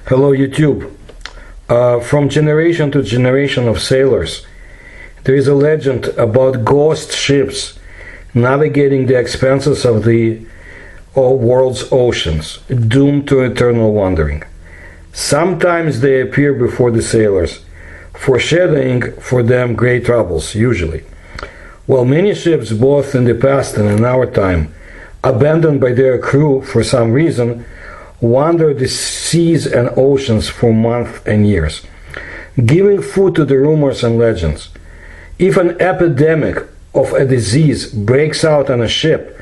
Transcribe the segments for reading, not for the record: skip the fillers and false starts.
Hello YouTube. From generation to generation of sailors, there is a legend about ghost ships navigating the expanses of the world's oceans, doomed to eternal wandering. Sometimes they appear before the sailors, foreshadowing for them great troubles, usually. While many ships, both in the past and in our time, abandoned by their crew for some reason, wander the seas and oceans for months and years, giving food to the rumors and legends. If an epidemic of a disease breaks out on a ship,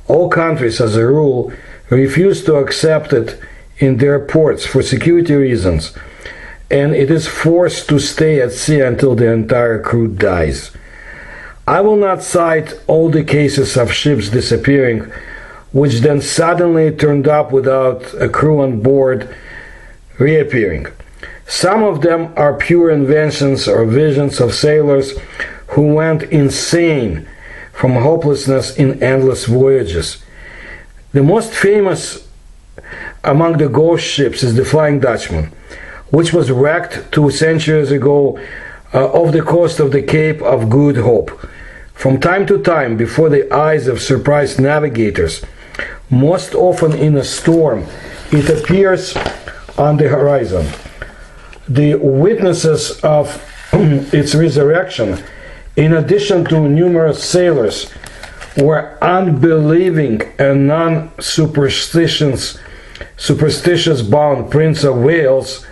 all countries, as a rule, refuse to accept it in their ports for security reasons, and it is forced to stay at sea until the entire crew dies. I will not cite all the cases of ships disappearing, which then suddenly turned up without a crew on board reappearing. Some of them are pure inventions or visions of sailors who went insane from hopelessness in endless voyages. The most famous among the ghost ships is the Flying Dutchman, which was wrecked 2 centuries ago off the coast of the Cape of Good Hope. From time to time, before the eyes of surprised navigators, most often in a storm, it appears on the horizon. The witnesses of its resurrection, in addition to numerous sailors, were unbelieving and non-superstitious bound Prince of Wales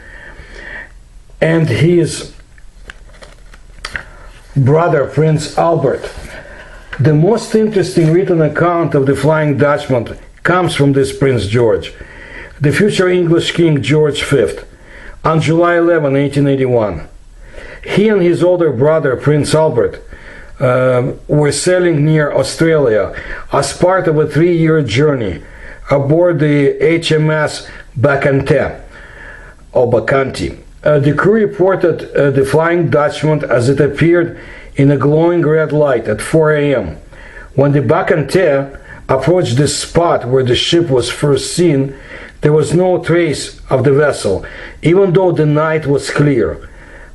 and his brother Prince Albert. The most interesting written account of the Flying Dutchman comes from this Prince George, the future English King George V, on July 11, 1881. He and his older brother Prince Albert were sailing near Australia as part of a 3-year journey aboard the HMS Bacchante. The crew reported the Flying Dutchman as it appeared in a glowing red light at 4 a.m. When the Bacchante approached the spot where the ship was first seen, there was no trace of the vessel, even though the night was clear.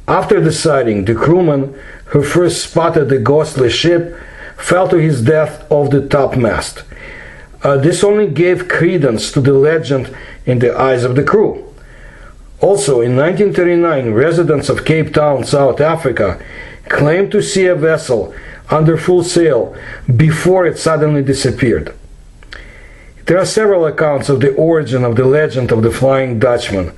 After the sighting, the crewman who first spotted the ghostly ship fell to his death off the topmast. This only gave credence to the legend in the eyes of the crew. Also, in 1939, residents of Cape Town, South Africa, claimed to see a vessel under full sail before it suddenly disappeared. There are several accounts of the origin of the legend of the Flying Dutchman.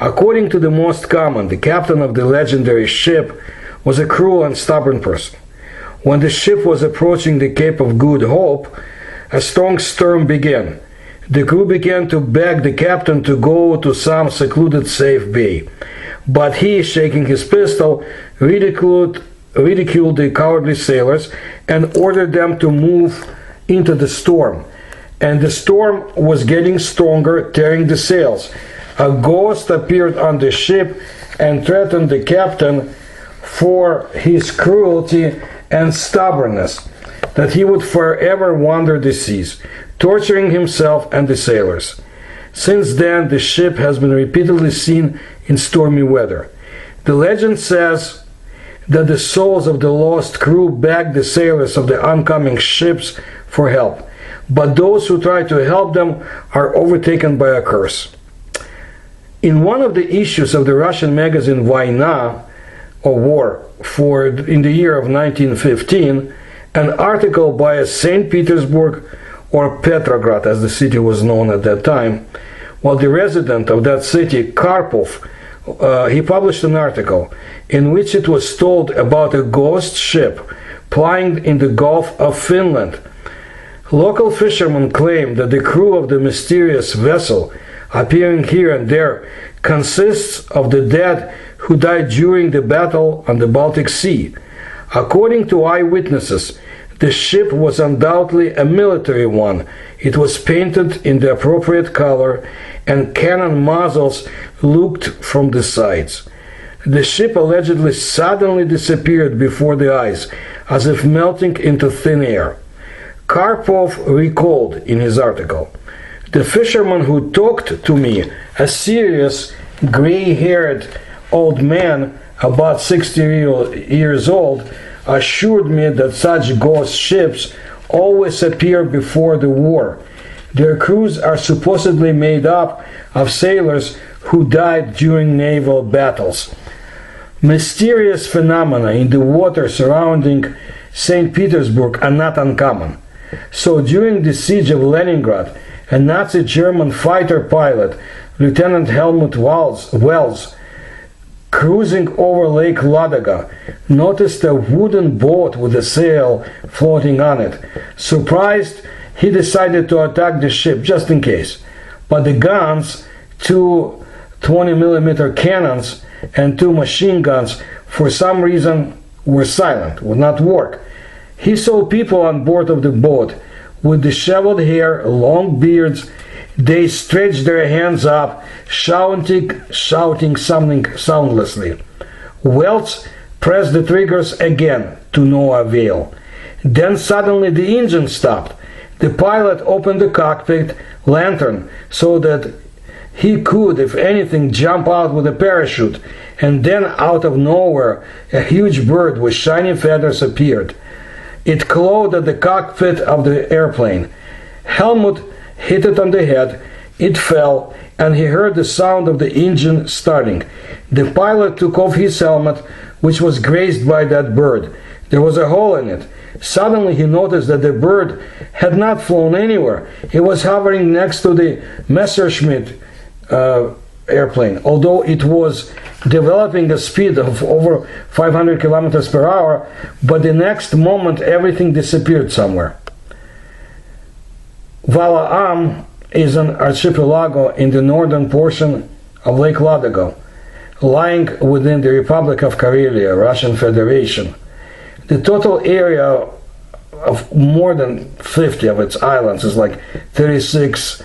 According to the most common, the captain of the legendary ship was a cruel and stubborn person. When the ship was approaching the Cape of Good Hope, a strong storm began. The crew began to beg the captain to go to some secluded safe bay, but he, shaking his pistol, ridiculed the cowardly sailors and ordered them to move into the storm. And the storm was getting stronger, tearing the sails. A ghost appeared on the ship and threatened the captain for his cruelty and stubbornness, that he would forever wander the seas, torturing himself and the sailors. Since then, the ship has been repeatedly seen in stormy weather. The legend says that the souls of the lost crew begged the sailors of the oncoming ships for help, but those who try to help them are overtaken by a curse. In one of the issues of the Russian magazine Vayna, or War, in the year of 1915, an article by a St. Petersburg, or Petrograd as the city was known at that time, while the resident of that city, Karpov, he published an article in which it was told about a ghost ship plying in the Gulf of Finland. Local fishermen claimed that the crew of the mysterious vessel, appearing here and there, consists of the dead who died during the battle on the Baltic Sea. According to eyewitnesses, the ship was undoubtedly a military one. It was painted in the appropriate color, and cannon muzzles looked from the sides. The ship allegedly suddenly disappeared before the eyes, as if melting into thin air. Karpov recalled in his article, "The fisherman who talked to me, a serious gray-haired old man, about 60 years old, assured me that such ghost ships always appear before the war. Their crews are supposedly made up of sailors who died during naval battles. Mysterious phenomena in the water surrounding St. Petersburg are not uncommon. So during the siege of Leningrad, a Nazi German fighter pilot, Lieutenant Helmut Wells, cruising over Lake Ladoga, noticed a wooden boat with a sail floating on it. Surprised, he decided to attack the ship just in case. But the guns, two 20mm cannons and two machine guns, for some reason were silent, would not work. He saw people on board of the boat with disheveled hair, long beards. They stretched their hands up, shouting something soundlessly. Wells pressed the triggers again, to no avail. Then suddenly the engine stopped. The pilot opened the cockpit lantern so that he could, if anything, jump out with a parachute, and then out of nowhere a huge bird with shiny feathers appeared. It clawed at the cockpit of the airplane. Helmut hit it on the head, it fell, and he heard the sound of the engine starting. The pilot took off his helmet, which was grazed by that bird. There was a hole in it. Suddenly he noticed that the bird had not flown anywhere. It was hovering next to the Messerschmitt airplane, although it was developing a speed of over 500 kilometers per hour, but the next moment everything disappeared somewhere. Vala-Am is an archipelago in the northern portion of Lake Ladoga, lying within the Republic of Karelia, Russian Federation. The total area of more than 50 of its islands is like 36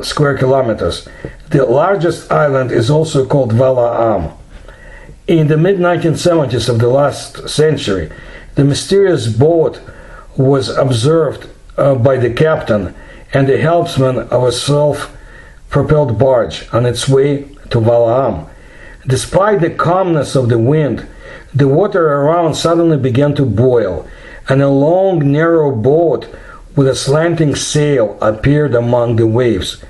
square kilometers. The largest island is also called Vala-Am. In the mid-1970s of the last century, the mysterious boat was observed by the captain and the helmsman of a self-propelled barge on its way to Vala-Am. Despite the calmness of the wind, the water around suddenly began to boil, and a long, narrow boat with a slanting sail appeared among the waves.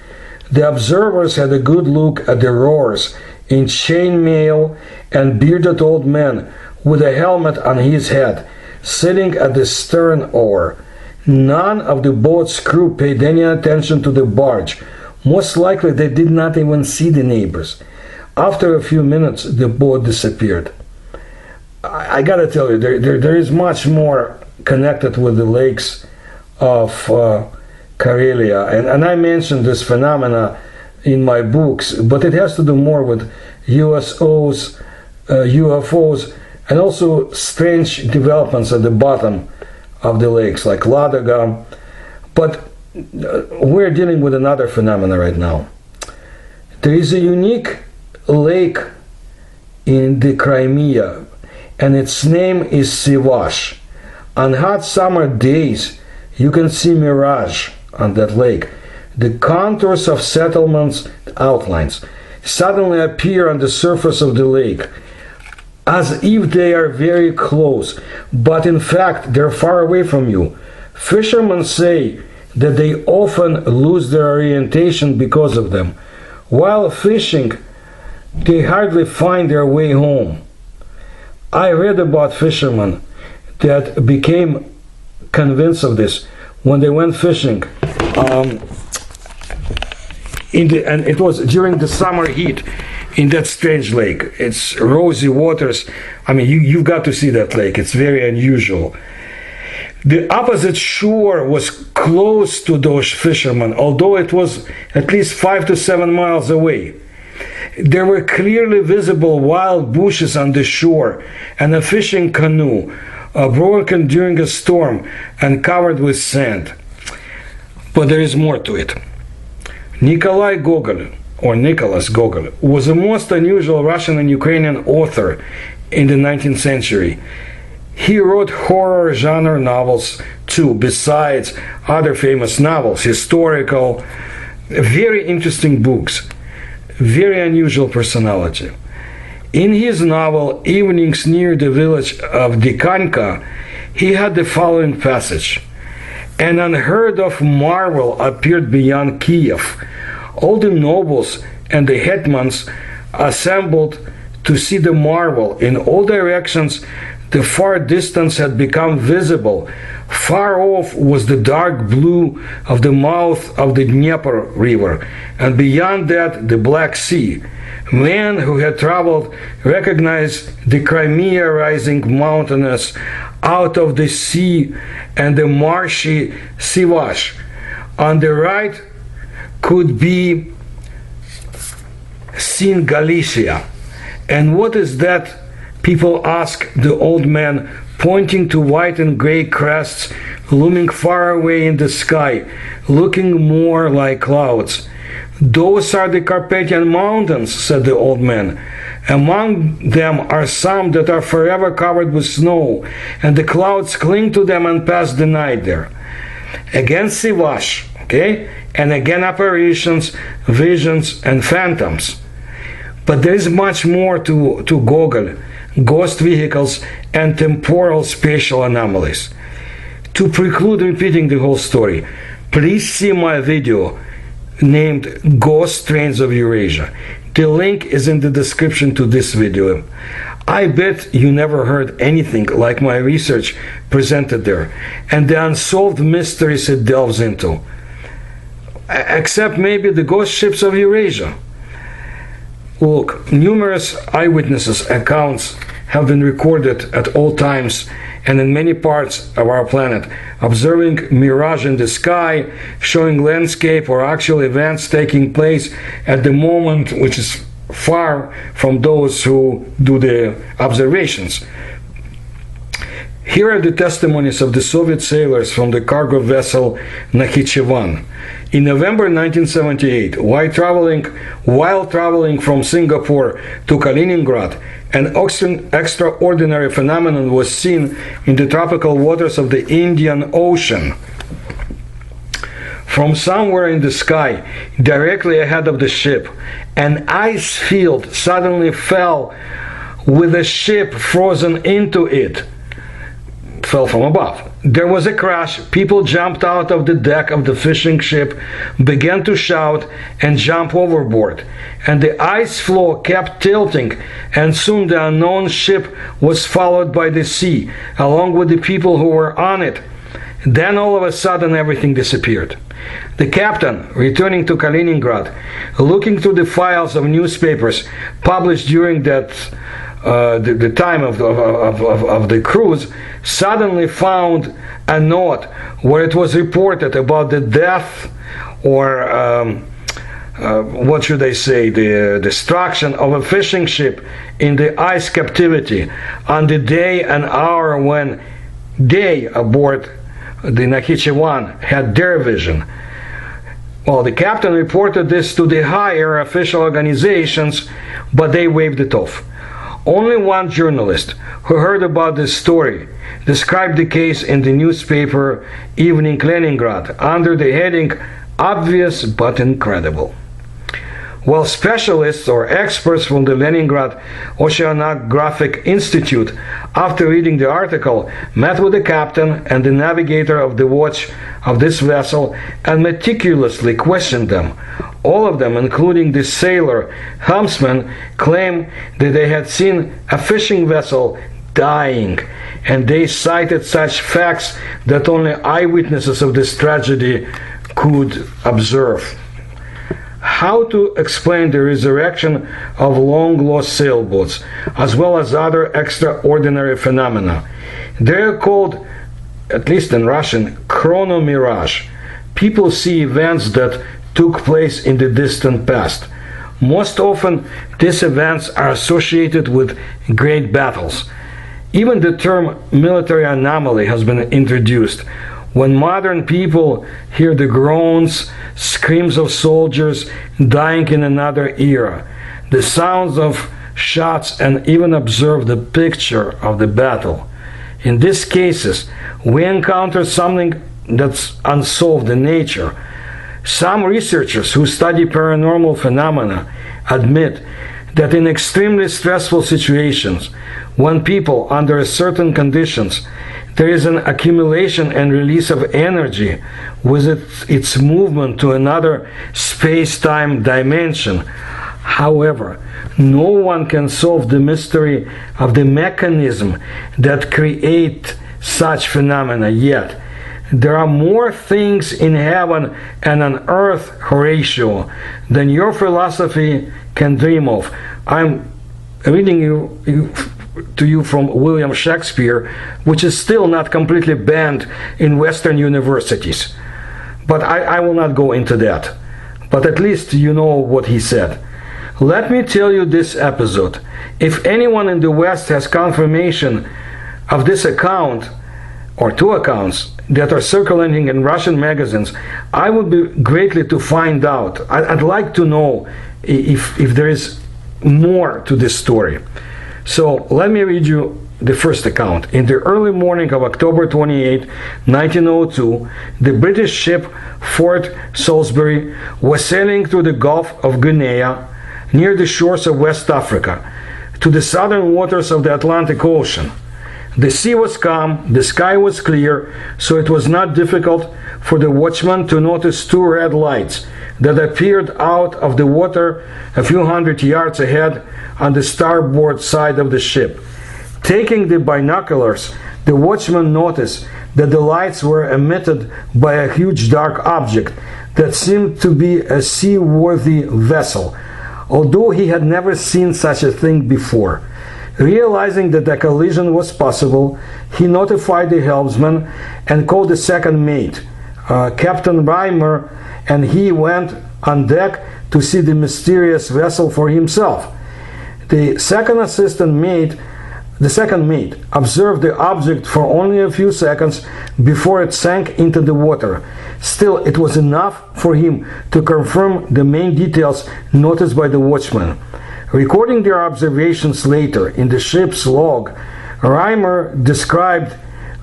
The observers had a good look at the rowers in chainmail and bearded old man with a helmet on his head, sitting at the stern oar. None of the boat's crew paid any attention to the barge. Most likely they did not even see the neighbors. After a few minutes, the boat disappeared. I gotta tell you, there is much more connected with the lakes of Karelia, and I mentioned this phenomena in my books, but it has to do more with USOs, UFOs, and also strange developments at the bottom of the lakes, like Ladoga. But we're dealing with another phenomena right now. There is a unique lake in the Crimea, and its name is Sivash. On hot summer days, you can see mirage on that lake. The contours of settlements outlines suddenly appear on the surface of the lake, as if they are very close, but in fact they're far away from you. Fishermen say that they often lose their orientation because of them. While fishing, they hardly find their way home. I read about fishermen that became convinced of this when they went fishing, and it was during the summer heat in that strange lake. It's rosy waters. I mean, you've got to see that lake. It's very unusual. The opposite shore was close to those fishermen, although it was at least 5 to 7 miles away. There were clearly visible wild bushes on the shore and a fishing canoe, broken during a storm and covered with sand. But there is more to it. Nikolai Gogol, or Nicholas Gogol, was the most unusual Russian and Ukrainian author in the 19th century. He wrote horror genre novels too, besides other famous novels, historical, very interesting books. very unusual personality. In his novel Evenings Near the Village of Dikanka, he had the following passage: "An unheard of marvel appeared beyond Kiev. All the nobles and the hetmans assembled to see the marvel. In all directions the far distance had become visible. Far off was the dark blue of the mouth of the Dnieper River, and beyond that the Black Sea. Men who had traveled recognized the Crimea rising mountainous out of the sea and the marshy Sivash. On the right could be seen Galicia." "And what is that?" people asked the old man, pointing to white and gray crests looming far away in the sky, looking more like clouds. "Those are the Carpathian Mountains," said the old man. "Among them are some that are forever covered with snow, and the clouds cling to them and pass the night there." Again Sivash, okay? And again apparitions, visions, and phantoms. But there is much more to Gogol: ghost vehicles and temporal spatial anomalies. To preclude repeating the whole story, please see my video named Ghost Trains of Eurasia. The link is in the description to this video. I bet you never heard anything like my research presented there, and the unsolved mysteries it delves into. Except maybe the ghost ships of Eurasia. Look, numerous eyewitnesses accounts have been recorded at all times and in many parts of our planet, observing mirage in the sky, showing landscape or actual events taking place at the moment, which is far from those who do the observations. Here are the testimonies of the Soviet sailors from the cargo vessel Nakhichevan. In November 1978, while traveling from Singapore to Kaliningrad, an extraordinary phenomenon was seen in the tropical waters of the Indian Ocean. From somewhere in the sky, directly ahead of the ship, an ice field suddenly fell with the ship frozen into it. Fell from above. There was a crash. People jumped out of the deck of the fishing ship, began to shout and jump overboard, and the ice floe kept tilting, and soon the unknown ship was followed by the sea, along with the people who were on it. Then all of a sudden everything disappeared. The captain, returning to Kaliningrad, looking through the files of newspapers published during that the time of the cruise, suddenly found a note where it was reported about the death or what should I say, the destruction of a fishing ship in the ice captivity on the day and hour when they aboard the Nakhichevan had their vision. Well, the captain reported this to the higher official organizations, but they waved it off. Only one journalist who heard about this story described the case in the newspaper Evening Leningrad under the heading "Obvious but Incredible." While specialists or experts from the Leningrad Oceanographic Institute, after reading the article, met with the captain and the navigator of the watch of this vessel and meticulously questioned them. All of them, including the sailor helmsman, claimed that they had seen a fishing vessel dying, and they cited such facts that only eyewitnesses of this tragedy could observe. How to explain the resurrection of long-lost sailboats, as well as other extraordinary phenomena? They are called, at least in Russian, Chrono-mirage. People see events that took place in the distant past. Most often, these events are associated with great battles. Even the term military anomaly has been introduced. When modern people hear the groans, screams of soldiers dying in another era, the sounds of shots, and even observe the picture of the battle. In these cases, we encounter something that's unsolved in nature. Some researchers who study paranormal phenomena admit that in extremely stressful situations, when people under certain conditions, there is an accumulation and release of energy with its movement to another space-time dimension. However, no one can solve the mystery of the mechanism that create such phenomena yet. There are more things in heaven and on earth, Horatio, than your philosophy can dream of. I'm reading to you from William Shakespeare, which is still not completely banned in Western universities. But I will not go into that. But at least you know what he said. Let me tell you this episode. If anyone in the West has confirmation of this account, or two accounts, that are circulating in Russian magazines, I would be greatly to find out. I'd like to know if there is more to this story. So let me read you the first account. In the early morning of October 28, 1902, the British ship Fort Salisbury was sailing through the Gulf of Guinea near the shores of West Africa to the southern waters of the Atlantic Ocean. The sea was calm, the sky was clear, so it was not difficult for the watchman to notice two red lights that appeared out of the water a few hundred yards ahead on the starboard side of the ship. Taking the binoculars, the watchman noticed that the lights were emitted by a huge dark object that seemed to be a seaworthy vessel, although he had never seen such a thing before. Realizing that a collision was possible, he notified the helmsman and called the second mate, Captain Reimer, and he went on deck to see the mysterious vessel for himself. The second mate observed the object for only a few seconds before it sank into the water. Still, it was enough for him to confirm the main details noticed by the watchman. Recording their observations later in the ship's log, Reimer described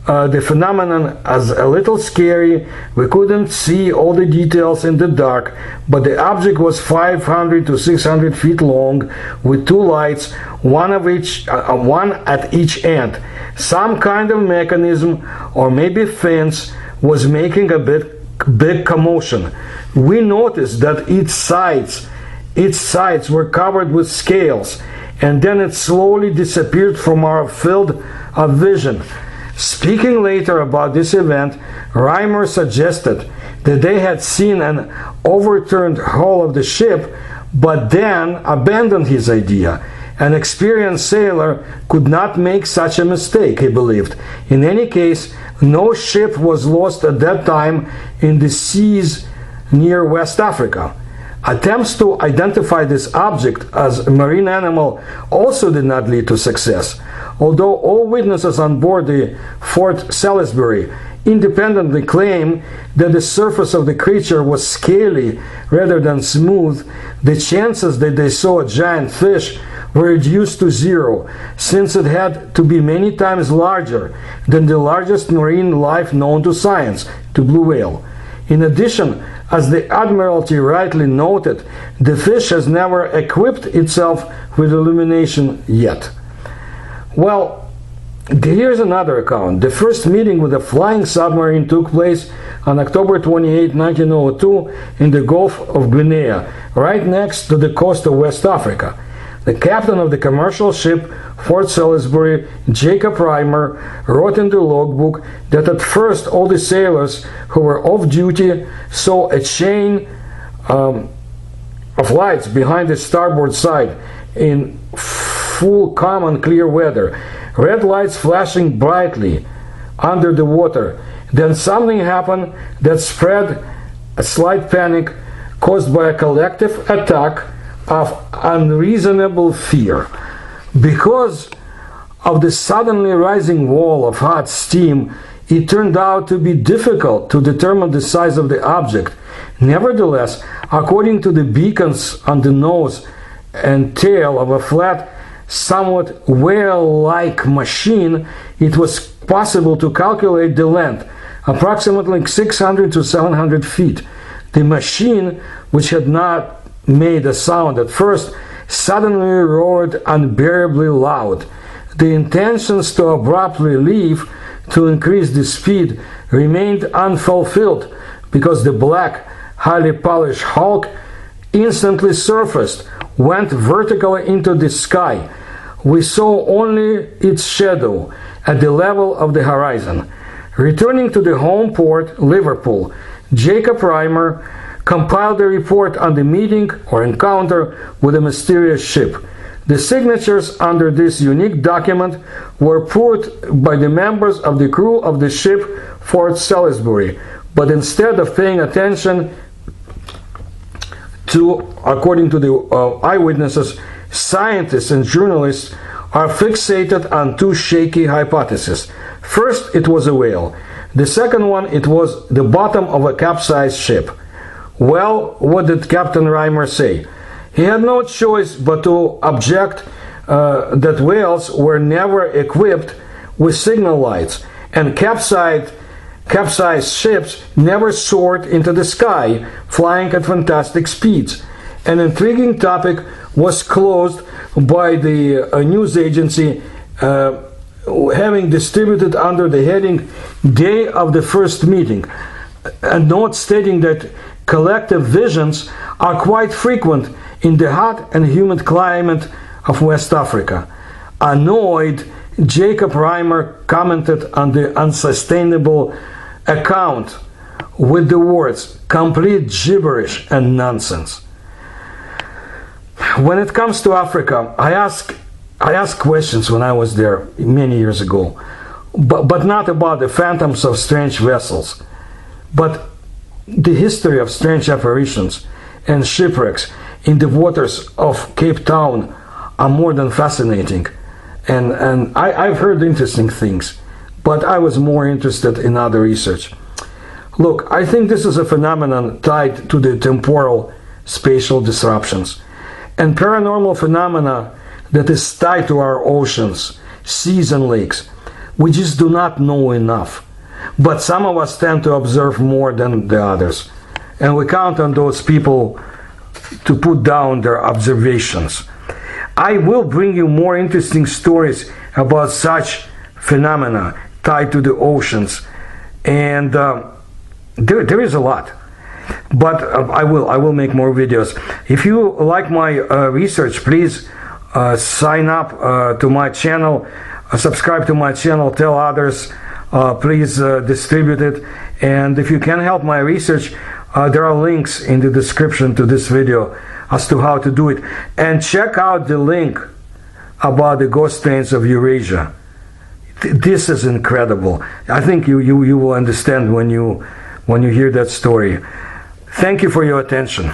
the phenomenon as a little scary. We couldn't see all the details in the dark, but the object was 500 to 600 feet long, with two lights, one at each end. Some kind of mechanism, or maybe fins, was making a big commotion. We noticed that its sides were covered with scales, and then it slowly disappeared from our field of vision. Speaking later about this event, Reimer suggested that they had seen an overturned hull of the ship, but then abandoned his idea. An experienced sailor could not make such a mistake, he believed. In any case, no ship was lost at that time in the seas near West Africa. Attempts to identify this object as a marine animal also did not lead to success. Although all witnesses on board the Fort Salisbury independently claim that the surface of the creature was scaly rather than smooth, the chances that they saw a giant fish were reduced to zero, since it had to be many times larger than the largest marine life known to science, the blue whale. In addition, as the Admiralty rightly noted, the fish has never equipped itself with illumination yet. Well, here's another account. The first meeting with a flying submarine took place on October 28, 1902 in the Gulf of Guinea, right next to the coast of West Africa. The captain of the commercial ship Fort Salisbury, Jacob Reimer, wrote in the logbook that at first all the sailors who were off duty saw a chain of lights behind the starboard side in full calm and clear weather, red lights flashing brightly under the water. Then something happened that spread a slight panic caused by a collective attack of unreasonable fear. Because of the suddenly rising wall of hot steam, it turned out to be difficult to determine the size of the object. Nevertheless, according to the beacons on the nose and tail of a flat, somewhat whale-like machine, it was possible to calculate the length, approximately 600 to 700 feet. The machine, which had not made a sound at first, suddenly roared unbearably loud. The intentions to abruptly leave to increase the speed remained unfulfilled, because the black, highly polished hulk instantly surfaced, went vertically into the sky. We saw only its shadow at the level of the horizon. Returning to the home port, Liverpool, Jacob Reimer compiled a report on the meeting or encounter with a mysterious ship. The signatures under this unique document were put by the members of the crew of the ship Fort Salisbury, but instead of paying attention to, according to the eyewitnesses, scientists and journalists are fixated on two shaky hypotheses. First, it was a whale. The second one, it was the bottom of a capsized ship. Well, what did Captain Reimer say? He had no choice but to object that whales were never equipped with signal lights, and capsized ships never soared into the sky, flying at fantastic speeds. An intriguing topic was closed by the news agency having distributed under the heading Day of the First Meeting, a note stating that collective visions are quite frequent in the hot and humid climate of West Africa. Annoyed, Jacob Reimer commented on the unsustainable account with the words complete gibberish and nonsense. When it comes to Africa, I asked questions when I was there many years ago, but not about the phantoms of strange vessels, but the history of strange apparitions and shipwrecks in the waters of Cape Town are more than fascinating. And I've heard interesting things, but I was more interested in other research. Look, I think this is a phenomenon tied to the temporal spatial disruptions and paranormal phenomena that is tied to our oceans, seas and lakes. We just do not know enough. But some of us tend to observe more than the others. And we count on those people to put down their observations. I will bring you more interesting stories about such phenomena tied to the oceans. And there is a lot. But I will make more videos. If you like my research, please sign up to my channel, subscribe to my channel, tell others, please distribute it. And if you can help my research, there are links in the description to this video as to how to do it. And check out the link about the ghost trains of Eurasia. This is incredible. I think you will understand when you hear that story. Thank you for your attention.